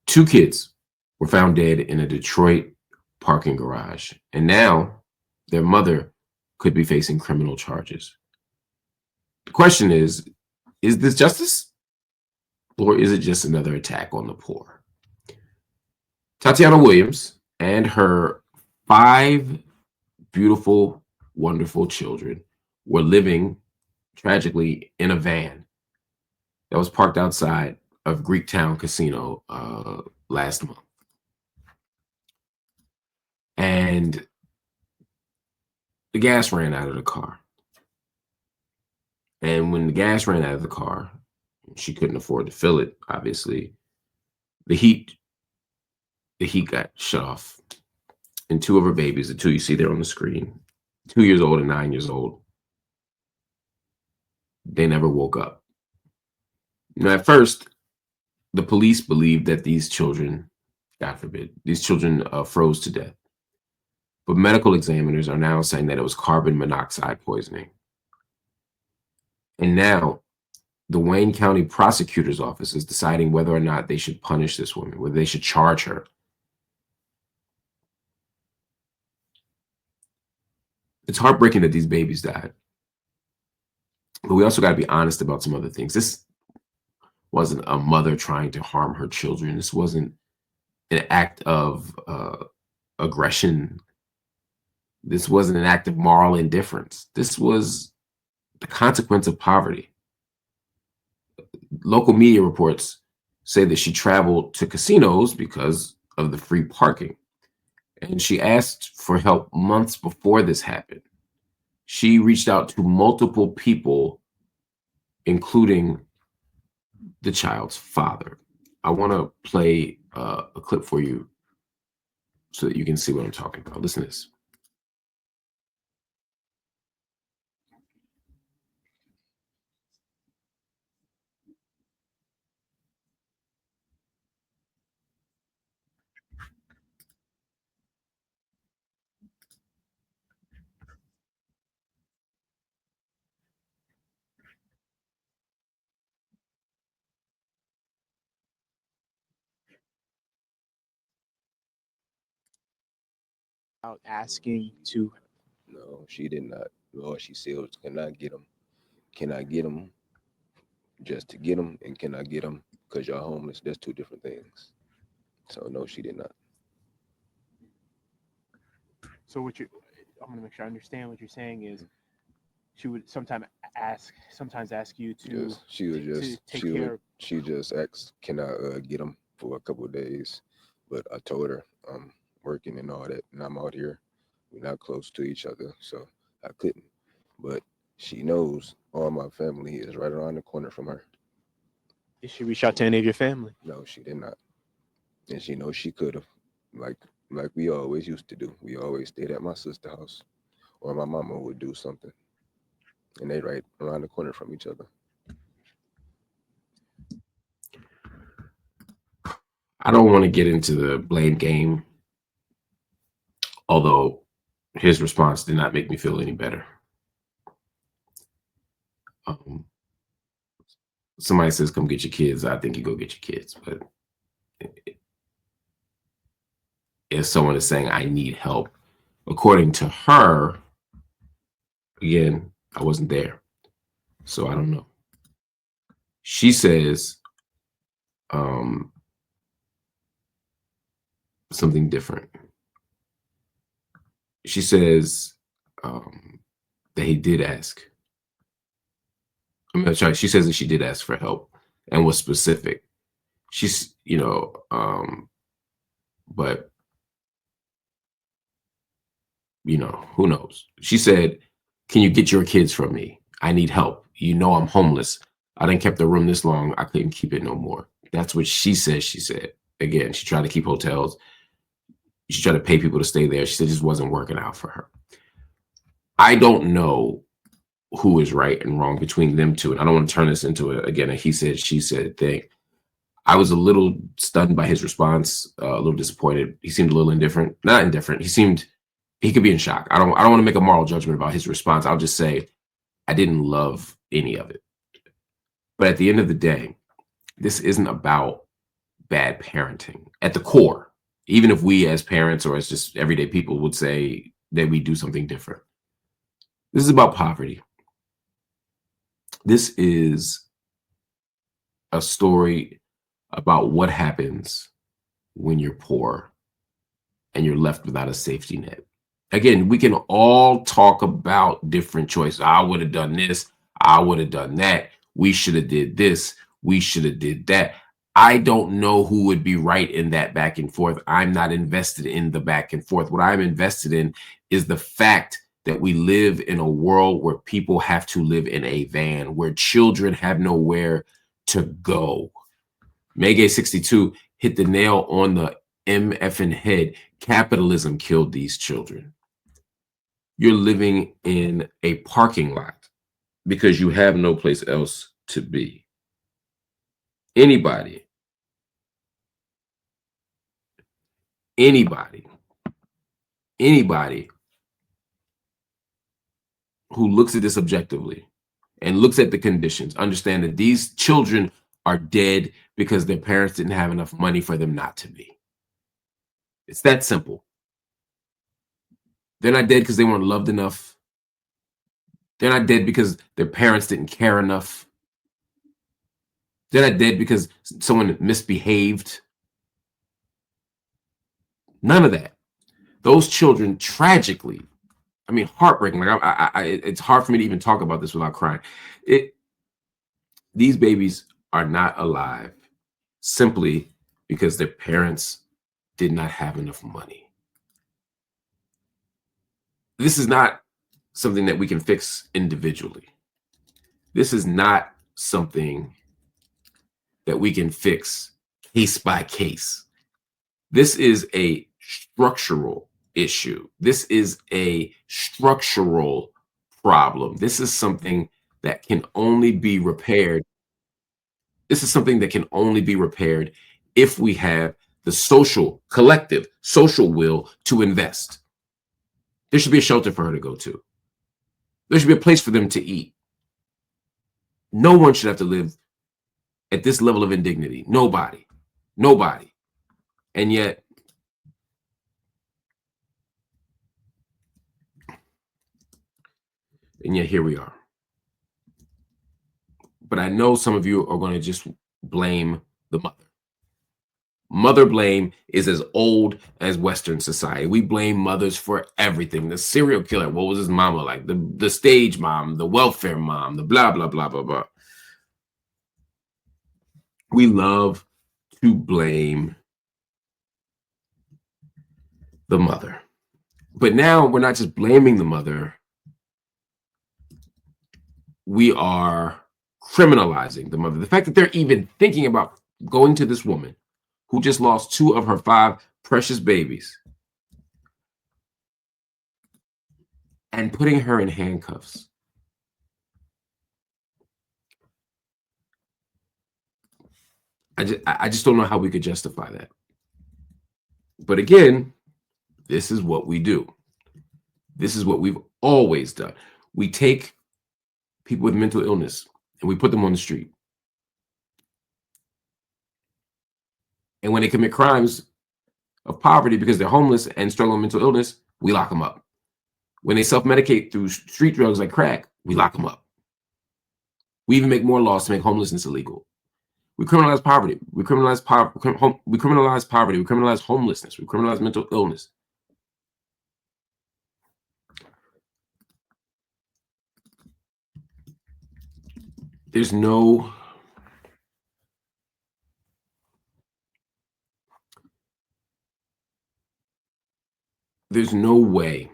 Two kids were found dead in a Detroit parking garage, and now their mother could be facing criminal charges. The question is this justice, or is it just another attack on the poor? Tateona Williams and her 5 beautiful, wonderful children were living tragically in a van that was parked outside of Greektown Casino last month. And the gas ran out of the car. And when the gas ran out of the car, she couldn't afford to fill it, obviously. The heat got shut off. And 2 of her babies, the 2 you see there on the screen, 2 years old and 9 years old, they never woke up. Now, at first, the police believed that these children, God forbid, these children froze to death. But medical examiners are now saying that it was carbon monoxide poisoning. And now the Wayne County prosecutor's office is deciding whether or not they should punish this woman, whether they should charge her. It's heartbreaking that these babies died. But we also got to be honest about some other things. This wasn't a mother trying to harm her children. This wasn't an act of aggression. This wasn't an act of moral indifference. This was the consequence of poverty. Local media reports say that she traveled to casinos because of the free parking. And she asked for help months before this happened. She reached out to multiple people, including the child's father. I want to play a clip for you so that you can see what I'm talking about. Listen to this. Out asking to. No, she did not. Lord, she said, can I get them? Can I get them just to get them? And can I get them because you're homeless? That's 2 different things. So, no, she did not. So I'm going to make sure I understand what you're saying is she would sometimes ask you to. Yes, she just asked, can I get them for a couple of days? But I told her I'm working and all that, and I'm out here. We're not close to each other, so I couldn't. But she knows all my family is right around the corner from her. Did she reach out to any of your family? No, she did not. And she knows she could have, like we always used to do. We always stayed at my sister's house, or my mama would do something. And they right around the corner from each other. I don't want to get into the blame game, although his response did not make me feel any better. Somebody says, come get your kids. I think you go get your kids. But if someone is saying, I need help, according to her, again, I wasn't there, so I don't know. She says something different. She says that he did ask. She says that she did ask for help and was specific. She's, but, who knows? She said, can you get your kids from me? I need help. I'm homeless. I done kept the room this long. I couldn't keep it no more. That's what she says. She said, again, she tried to keep hotels. She tried to pay people to stay there. She said it just wasn't working out for her. I don't know who is right and wrong between them two. And I don't want to turn this into a he said, she said thing. I was a little stunned by his response, a little disappointed. He seemed a little indifferent. Not indifferent. He could be in shock. I don't want to make a moral judgment about his response. I'll just say I didn't love any of it. But at the end of the day, this isn't about bad parenting at the core, even if we as parents or as just everyday people would say that we do something different. This is about poverty. This is a story about what happens when you're poor and you're left without a safety net. Again, we can all talk about different choices. I would have done this. I would have done that. We should have did this. We should have did that. I don't know who would be right in that back and forth. I'm not invested in the back and forth. What I'm invested in is the fact that we live in a world where people have to live in a van, where children have nowhere to go. Megay 62 hit the nail on the MFing head. Capitalism killed these children. You're living in a parking lot because you have no place else to be. Anybody who looks at this objectively and looks at the conditions understand that these children are dead because their parents didn't have enough money for them not to be. It's that simple. They're not dead because they weren't loved enough. They're not dead because their parents didn't care enough. They're not dead because someone misbehaved. None of that. Those children tragically, I mean, heartbreaking. Like it's hard for me to even talk about this without crying. These babies are not alive simply because their parents did not have enough money. This is not something that we can fix individually. This is not something that we can fix case by case. This is a structural issue. This is a structural problem. This is something that can only be repaired. This is something that can only be repaired if we have the social, collective, social will to invest. There should be a shelter for her to go to. There should be a place for them to eat. No one should have to live at this level of indignity. Nobody. Nobody. And yet, here we are. But I know some of you are going to just blame the mother. Mother blame is as old as Western society. We blame mothers for everything. The serial killer, what was his mama like? The stage mom, the welfare mom, the blah, blah, blah, blah, blah. We love to blame the mother. But now we're not just blaming the mother. We are criminalizing the mother. The fact that they're even thinking about going to this woman who just lost 2 of her 5 precious babies and putting her in handcuffs. I just don't know how we could justify that. But again, this is what we do. This is what we've always done. We take people with mental illness and we put them on the street. And when they commit crimes of poverty because they're homeless and struggling with mental illness, we lock them up. When they self-medicate through street drugs like crack, we lock them up. We even make more laws to make homelessness illegal. We criminalize poverty. We criminalize poverty. We criminalize poverty. We criminalize homelessness. We criminalize mental illness. There's no way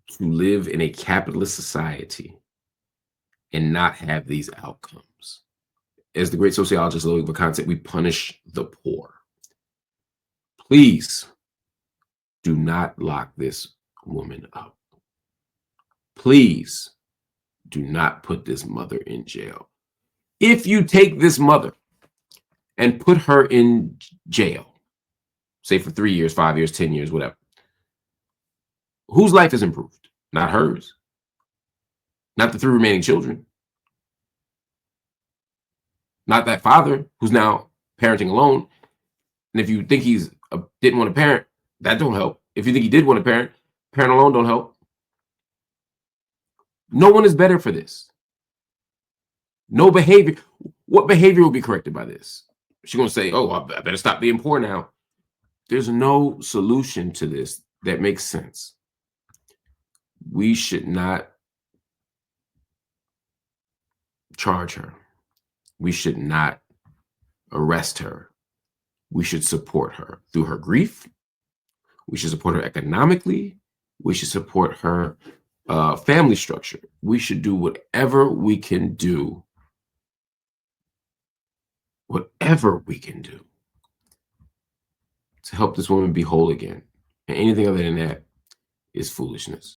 to live in a capitalist society and not have these outcomes. As the great sociologist Louis Vuitton said, we punish the poor. Please do not lock this woman up. Please do not put this mother in jail. If you take this mother and put her in jail, say for 3 years, 5 years, 10 years, whatever, whose life is improved? Not hers. Not the 3 remaining children. Not that father who's now parenting alone. And if you think he's didn't want to parent, that don't help. If you think he did want to parent alone don't help. No one is better for this. No behavior. What behavior will be corrected by this? She's going to say, oh, I better stop being poor now. There's no solution to this that makes sense. We should not charge her. We should not arrest her. We should support her through her grief. We should support her economically. We should support her family structure. We should do whatever we can do. Whatever we can do to help this woman be whole again. And anything other than that is foolishness.